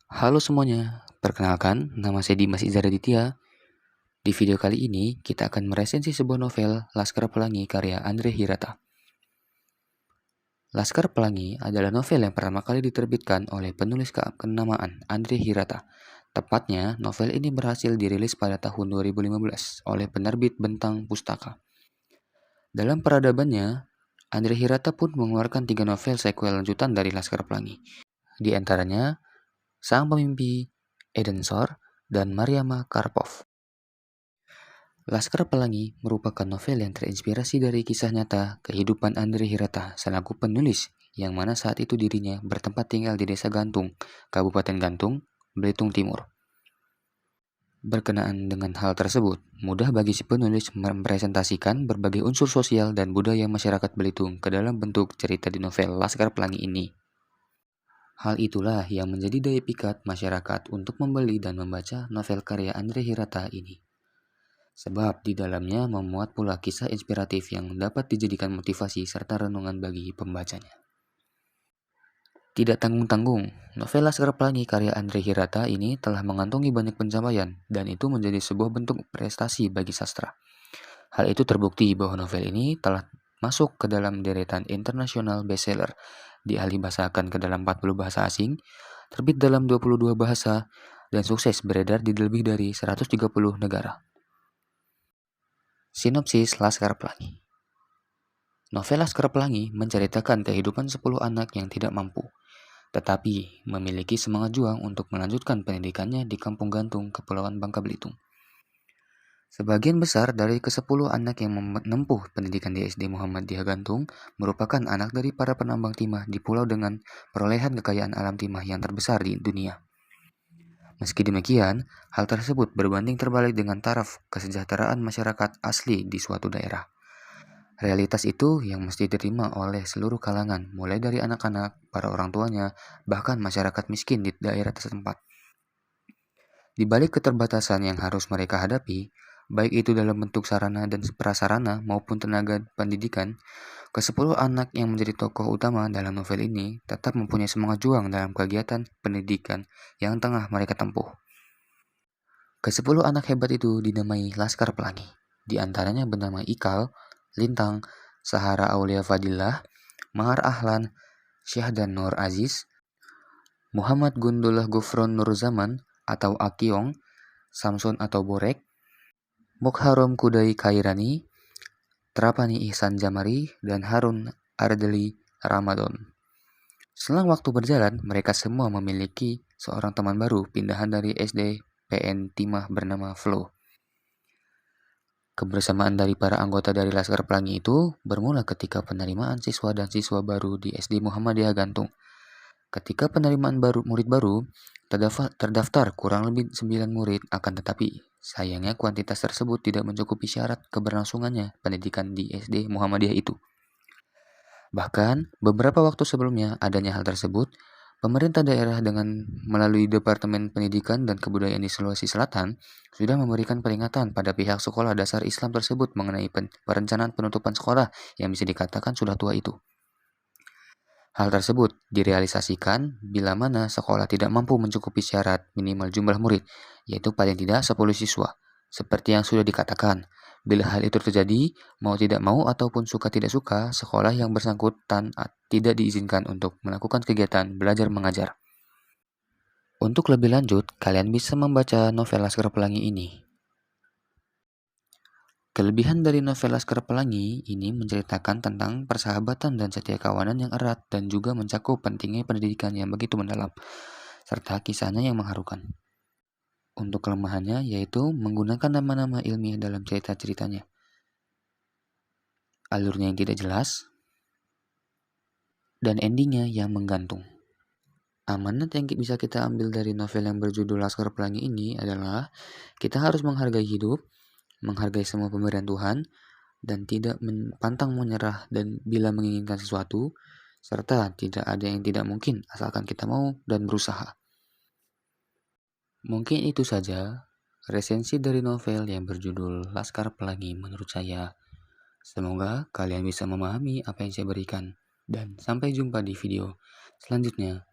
Halo semuanya, perkenalkan nama saya Dimas Izzaraditya. Di video kali ini kita akan meresensi sebuah novel Laskar Pelangi karya Andre Hirata. Laskar Pelangi adalah novel yang pertama kali diterbitkan oleh penulis kenamaan Andre Hirata. Tepatnya, novel ini berhasil dirilis pada tahun 2015 oleh penerbit Bentang Pustaka. Dalam peradabannya, Andre Hirata pun mengeluarkan 3 novel sequel lanjutan dari Laskar Pelangi. Di antaranya, Sang Pemimpi, Eden Sor, dan Mariama Karpov. Laskar Pelangi merupakan novel yang terinspirasi dari kisah nyata kehidupan Andre Hirata selaku penulis yang mana saat itu dirinya bertempat tinggal di Desa Gantung, Kabupaten Gantung, Belitung Timur. Berkenaan dengan hal tersebut, mudah bagi si penulis mempresentasikan berbagai unsur sosial dan budaya masyarakat Belitung ke dalam bentuk cerita di novel Laskar Pelangi ini. Hal itulah yang menjadi daya pikat masyarakat untuk membeli dan membaca novel karya Andre Hirata ini. Sebab di dalamnya memuat pula kisah inspiratif yang dapat dijadikan motivasi serta renungan bagi pembacanya. Tidak tanggung-tanggung, novel Laskar Pelangi karya Andre Hirata ini telah mengantongi banyak pencapaian dan itu menjadi sebuah bentuk prestasi bagi sastra. Hal itu terbukti bahwa novel ini telah masuk ke dalam deretan internasional bestseller, dialihbahasakan ke dalam 40 bahasa asing, terbit dalam 22 bahasa, dan sukses beredar di lebih dari 130 negara. Sinopsis Laskar Pelangi. Novel Laskar Pelangi menceritakan kehidupan 10 anak yang tidak mampu, tetapi memiliki semangat juang untuk melanjutkan pendidikannya di Kampung Gantung, Kepulauan Bangka Belitung. Sebagian besar dari ke-10 anak yang menempuh pendidikan di SD Muhammadiyah Gantung merupakan anak dari para penambang timah di pulau dengan perolehan kekayaan alam timah yang terbesar di dunia. Meski demikian, hal tersebut berbanding terbalik dengan taraf kesejahteraan masyarakat asli di suatu daerah. Realitas itu yang mesti diterima oleh seluruh kalangan, mulai dari anak-anak, para orang tuanya, bahkan masyarakat miskin di daerah setempat. Di balik keterbatasan yang harus mereka hadapi, baik itu dalam bentuk sarana dan prasarana maupun tenaga pendidikan, ke-10 anak yang menjadi tokoh utama dalam novel ini tetap mempunyai semangat juang dalam kegiatan pendidikan yang tengah mereka tempuh. Ke-10 anak hebat itu dinamai Laskar Pelangi. Di antaranya bernama Ikal, Lintang, Sahara Aulia Fadillah, Mahar Ahlan, Syahdan Nur Aziz, Muhammad Gundullah Gufron Nurzaman atau Akiong, Samson atau Borek, Mukharom Kudai Kairani, Trapani Ihsan Jamari, dan Harun Ardeli Ramadan. Selang waktu berjalan, mereka semua memiliki seorang teman baru pindahan dari SD PN Timah bernama Flo. Kebersamaan dari para anggota dari Laskar Pelangi itu bermula ketika penerimaan siswa dan siswa baru di SD Muhammadiyah Gantung. Ketika penerimaan murid baru, terdaftar kurang lebih 9 murid, akan tetapi sayangnya kuantitas tersebut tidak mencukupi syarat keberlangsungannya pendidikan di SD Muhammadiyah itu. Bahkan, beberapa waktu sebelumnya adanya hal tersebut, pemerintah daerah dengan melalui Departemen Pendidikan dan Kebudayaan di Sulawesi Selatan sudah memberikan peringatan pada pihak sekolah dasar Islam tersebut mengenai perencanaan penutupan sekolah yang bisa dikatakan sudah tua itu. Hal tersebut direalisasikan bila mana sekolah tidak mampu mencukupi syarat minimal jumlah murid, yaitu paling tidak 10 siswa. Seperti yang sudah dikatakan, bila hal itu terjadi, mau tidak mau ataupun suka tidak suka, sekolah yang bersangkutan tidak diizinkan untuk melakukan kegiatan belajar mengajar. Untuk lebih lanjut, kalian bisa membaca novel Laskar Pelangi ini. Kelebihan dari novel Laskar Pelangi ini menceritakan tentang persahabatan dan setia kawanan yang erat dan juga mencakup pentingnya pendidikan yang begitu mendalam, serta kisahnya yang mengharukan. Untuk kelemahannya yaitu menggunakan nama-nama ilmiah dalam cerita-ceritanya. Alurnya yang tidak jelas, dan endingnya yang menggantung. Amanat yang bisa kita ambil dari novel yang berjudul Laskar Pelangi ini adalah kita harus menghargai hidup, menghargai semua pemberian Tuhan, dan tidak pantang menyerah dan bila menginginkan sesuatu, serta tidak ada yang tidak mungkin asalkan kita mau dan berusaha. Mungkin itu saja resensi dari novel yang berjudul Laskar Pelangi menurut saya. Semoga kalian bisa memahami apa yang saya berikan. Dan sampai jumpa di video selanjutnya.